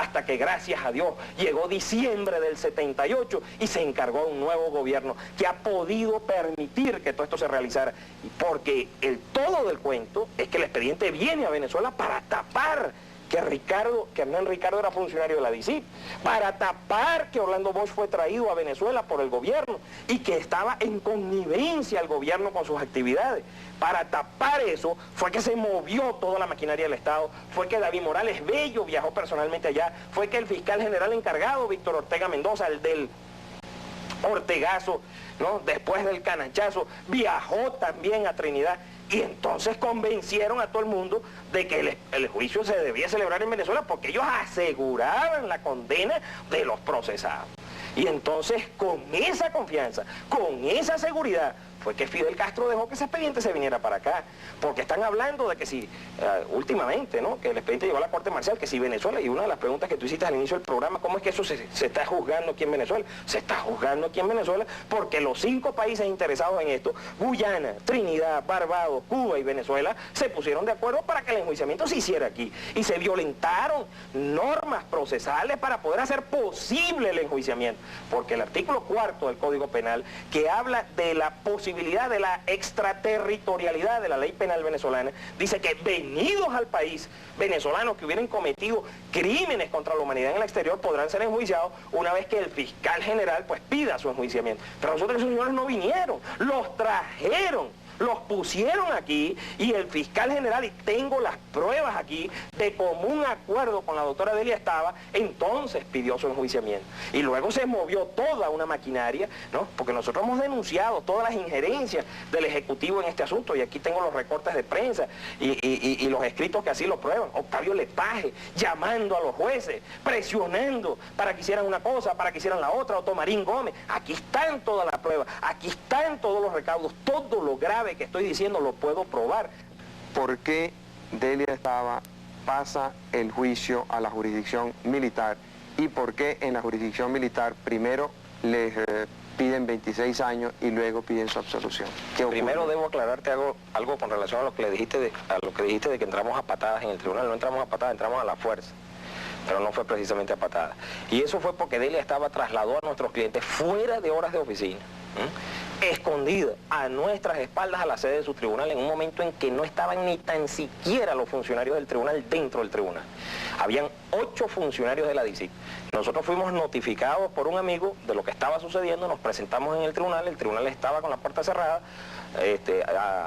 hasta que gracias a Dios llegó diciembre del 78 y se encargó un nuevo gobierno que ha podido permitir que todo esto se realizara. Porque el todo del cuento es que el expediente viene a Venezuela para tapar que Hernán Ricardo era funcionario de la DICIP, para tapar que Orlando Bosch fue traído a Venezuela por el gobierno y que estaba en connivencia el gobierno con sus actividades. Para tapar eso fue que se movió toda la maquinaria del Estado, fue que David Morales Bello viajó personalmente allá, fue que el fiscal general encargado, Víctor Ortega Mendoza, el del Ortegazo, ¿no?, después del Canachazo, viajó también a Trinidad. Y entonces convencieron a todo el mundo de que el juicio se debía celebrar en Venezuela porque ellos aseguraban la condena de los procesados. Y entonces con esa confianza, con esa seguridad, fue que Fidel Castro dejó que ese expediente se viniera para acá. Porque están hablando de que si, últimamente, ¿no?, que el expediente llegó a la Corte Marcial, que si Venezuela, y una de las preguntas que tú hiciste al inicio del programa, ¿cómo es que eso se está juzgando aquí en Venezuela? Se está juzgando aquí en Venezuela porque los 5 países interesados en esto, Guyana, Trinidad, Barbados, Cuba y Venezuela, se pusieron de acuerdo para que el enjuiciamiento se hiciera aquí. Y se violentaron normas procesales para poder hacer posible el enjuiciamiento. Porque el artículo 4 del Código Penal, que habla de la posibilidad de la extraterritorialidad de la ley penal venezolana, dice que venidos al país, venezolanos que hubieran cometido crímenes contra la humanidad en el exterior podrán ser enjuiciados una vez que el fiscal general pues pida su enjuiciamiento. Pero nosotros esos señores no vinieron, los trajeron, los pusieron aquí y el fiscal general, y tengo las pruebas aquí, de común acuerdo con la doctora Delia Estaba, entonces pidió su enjuiciamiento. Y luego se movió toda una maquinaria, ¿no?, porque nosotros hemos denunciado todas las injerencias del Ejecutivo en este asunto, y aquí tengo los recortes de prensa y los escritos que así lo prueban. Octavio Lepage llamando a los jueces, presionando para que hicieran una cosa, para que hicieran la otra, Otto Marín Gómez. Aquí están todas las pruebas, aquí están todos los recaudos, todo lo grave que estoy diciendo lo puedo probar. ¿Por qué Delia Estaba pasa el juicio a la jurisdicción militar y por qué en la jurisdicción militar primero les piden 26 años y luego piden su absolución? Primero debo aclararte algo con relación a lo que dijiste de que entramos a patadas en el tribunal. No entramos a patadas, entramos a la fuerza, pero no fue precisamente a patadas. Y eso fue porque Delia Estaba trasladó a nuestros clientes fuera de horas de oficina, escondida a nuestras espaldas a la sede de su tribunal en un momento en que no estaban ni tan siquiera los funcionarios del tribunal dentro del tribunal. Habían 8 funcionarios de la DICIP. Nosotros fuimos notificados por un amigo de lo que estaba sucediendo, nos presentamos en el tribunal estaba con la puerta cerrada.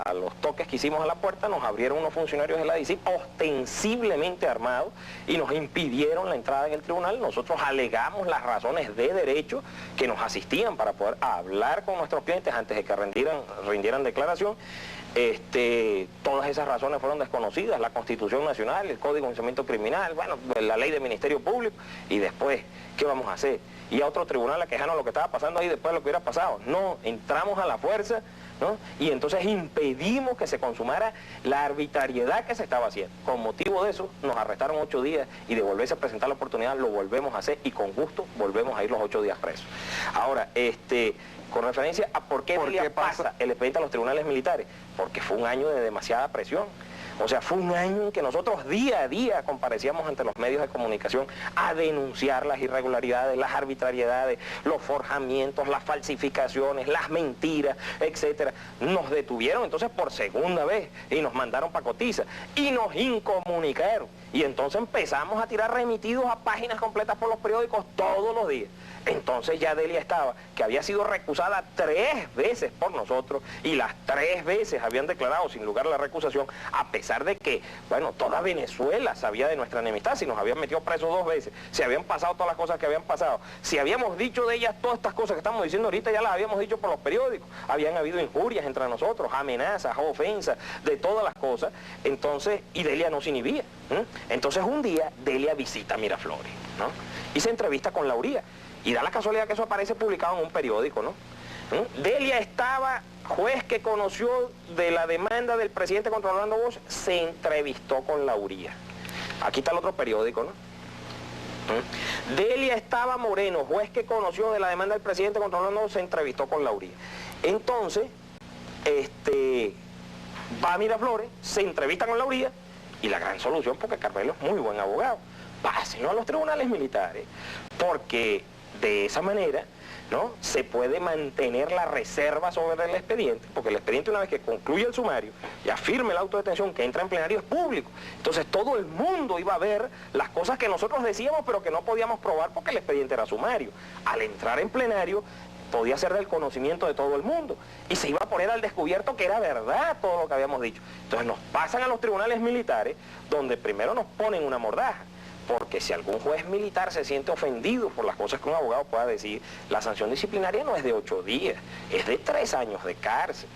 A los toques que hicimos a la puerta nos abrieron unos funcionarios de la DICIP ostensiblemente armados y nos impidieron la entrada en el tribunal. Nosotros alegamos las razones de derecho que nos asistían para poder hablar con nuestros clientes antes de que rindieran declaración. Todas esas razones fueron desconocidas, la Constitución Nacional, el Código de Enjuiciamiento Criminal, bueno, la ley del Ministerio Público, y después, ¿qué vamos a hacer? Y a otro tribunal a quejarnos lo que estaba pasando ahí después de lo que hubiera pasado. No, entramos a la fuerza, ¿no?, y entonces impedimos que se consumara la arbitrariedad que se estaba haciendo. Con motivo de eso, nos arrestaron 8 días y de volverse a presentar la oportunidad, lo volvemos a hacer y con gusto volvemos a ir los 8 días presos. Ahora, con referencia a por qué pasa el expediente a los tribunales militares, porque fue un año de demasiada presión. O sea, fue un año en que nosotros día a día comparecíamos ante los medios de comunicación a denunciar las irregularidades, las arbitrariedades, los forjamientos, las falsificaciones, las mentiras, etcétera. Nos detuvieron entonces por segunda vez y nos mandaron para Cotiza y nos incomunicaron. Y entonces empezamos a tirar remitidos a páginas completas por los periódicos todos los días. Entonces ya Delia Estaba, que había sido recusada 3 veces por nosotros y las 3 veces habían declarado sin lugar a la recusación, a pesar de que, bueno, toda Venezuela sabía de nuestra enemistad, si nos habían metido presos 2 veces, si habían pasado todas las cosas que habían pasado, si habíamos dicho de ellas todas estas cosas que estamos diciendo ahorita, ya las habíamos dicho por los periódicos, habían habido injurias entre nosotros, amenazas, ofensas, de todas las cosas, entonces, y Delia no se inhibía. Entonces un día Delia visita Miraflores, ¿no?, y se entrevista con Lauría. Y da la casualidad que eso aparece publicado en un periódico, ¿no? Delia Estaba, juez que conoció de la demanda del presidente contra Orlando Bosch, se entrevistó con Lauría. Aquí está el otro periódico, ¿no? Delia Estaba Moreno, juez que conoció de la demanda del presidente contra Orlando Bosch, se entrevistó con Lauría. Entonces, va a Miraflores, se entrevista con Lauría, y la gran solución, porque Carmelo es muy buen abogado, pásenlo a los tribunales militares, porque de esa manera, ¿no?, se puede mantener la reserva sobre el expediente, porque el expediente, una vez que concluye el sumario y afirme el auto de detención que entra en plenario, es público. Entonces todo el mundo iba a ver las cosas que nosotros decíamos pero que no podíamos probar porque el expediente era sumario. Al entrar en plenario podía ser del conocimiento de todo el mundo y se iba a poner al descubierto que era verdad todo lo que habíamos dicho. Entonces nos pasan a los tribunales militares, donde primero nos ponen una mordaja, porque si algún juez militar se siente ofendido por las cosas que un abogado pueda decir, la sanción disciplinaria no es de 8 días, es de 3 años de cárcel.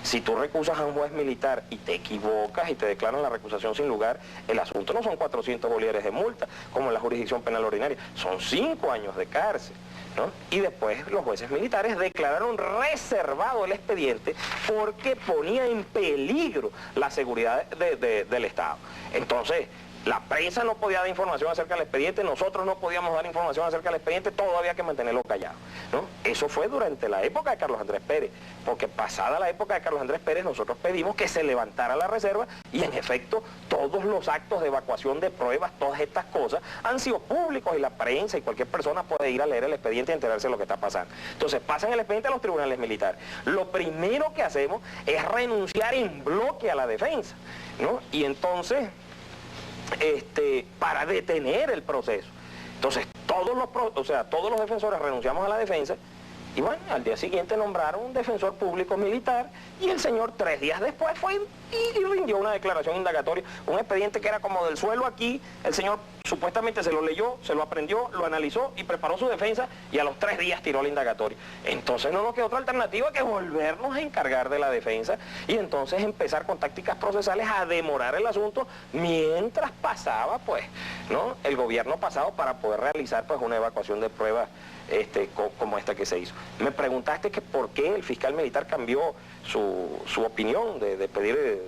Si tú recusas a un juez militar y te equivocas y te declaran la recusación sin lugar, el asunto no son 400 bolívares de multa, como en la jurisdicción penal ordinaria, son 5 años de cárcel, ¿no? Y después los jueces militares declararon reservado el expediente porque ponía en peligro la seguridad del Estado. Entonces, la prensa no podía dar información acerca del expediente, nosotros no podíamos dar información acerca del expediente, todo había que mantenerlo callado, ¿no? Eso fue durante la época de Carlos Andrés Pérez, porque pasada la época de Carlos Andrés Pérez nosotros pedimos que se levantara la reserva y en efecto todos los actos de evacuación de pruebas, todas estas cosas han sido públicos y la prensa y cualquier persona puede ir a leer el expediente y enterarse de lo que está pasando. Entonces pasan el expediente a los tribunales militares. Lo primero que hacemos es renunciar en bloque a la defensa, ¿no? Y entonces, para detener el proceso. Entonces todos los defensores renunciamos a la defensa y bueno, al día siguiente nombraron un defensor público militar y el señor 3 días después fue y rindió una declaración indagatoria, un expediente que era como del suelo aquí, el señor supuestamente se lo leyó, se lo aprendió, lo analizó y preparó su defensa y a los 3 días tiró la indagatoria. Entonces no nos quedó otra alternativa que volvernos a encargar de la defensa y entonces empezar con tácticas procesales a demorar el asunto mientras pasaba, pues, ¿no?, el gobierno pasado para poder realizar, pues, una evacuación de pruebas como esta que se hizo. Me preguntaste que por qué el fiscal militar cambió su opinión de pedir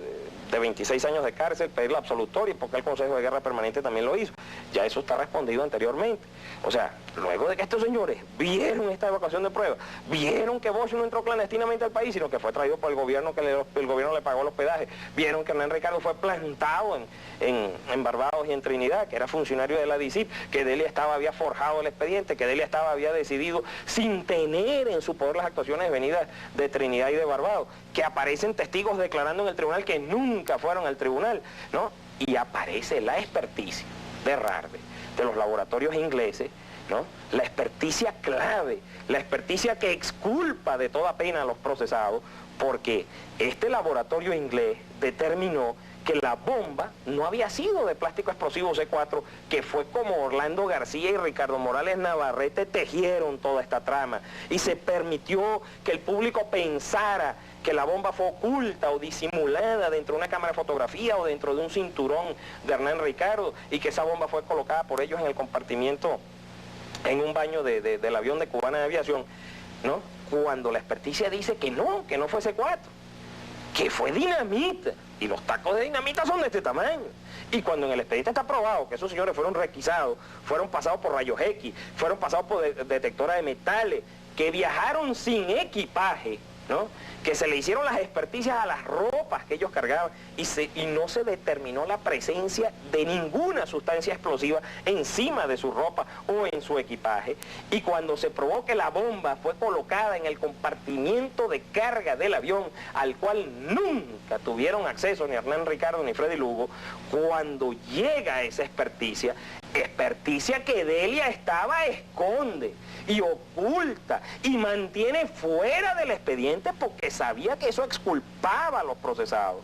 de 26 años de cárcel, pedir la absolutoria, porque el Consejo de Guerra Permanente también lo hizo. Ya eso está respondido anteriormente. O sea, luego de que estos señores vieron esta evacuación de pruebas, vieron que Bosch no entró clandestinamente al país, sino que fue traído por el gobierno, que el gobierno le pagó el hospedaje, vieron que Hernán Ricardo fue plantado en Barbados y en Trinidad, que era funcionario de la DICIP, que Delia había forjado el expediente, que Delia había decidido sin tener en su poder las actuaciones venidas de Trinidad y de Barbados, que aparecen testigos declarando en el tribunal que nunca fueron al tribunal, ¿no? Y aparece la experticia de Rarbe, de los laboratorios ingleses, ¿no?, la experticia clave, la experticia que exculpa de toda pena a los procesados, porque este laboratorio inglés determinó que la bomba no había sido de plástico explosivo C4, que fue como Orlando García y Ricardo Morales Navarrete tejieron toda esta trama, y se permitió que el público pensara que la bomba fue oculta o disimulada dentro de una cámara de fotografía o dentro de un cinturón de Hernán Ricardo, y que esa bomba fue colocada por ellos en el compartimiento, en un baño del avión de Cubana de Aviación, ¿no?, cuando la experticia dice que no fue C4, que fue dinamita, y los tacos de dinamita son de este tamaño. Y cuando en el expediente está probado que esos señores fueron requisados, fueron pasados por rayos X, fueron pasados por detectora de metales, que viajaron sin equipaje, ¿no?, que se le hicieron las experticias a las ropas que ellos cargaban y no se determinó la presencia de ninguna sustancia explosiva encima de su ropa o en su equipaje, y cuando se probó que la bomba fue colocada en el compartimiento de carga del avión, al cual nunca tuvieron acceso ni Hernán Ricardo ni Freddy Lugo, cuando llega esa experticia que Delia esconde y oculta y mantiene fuera del expediente porque sabía que eso exculpaba a los procesados.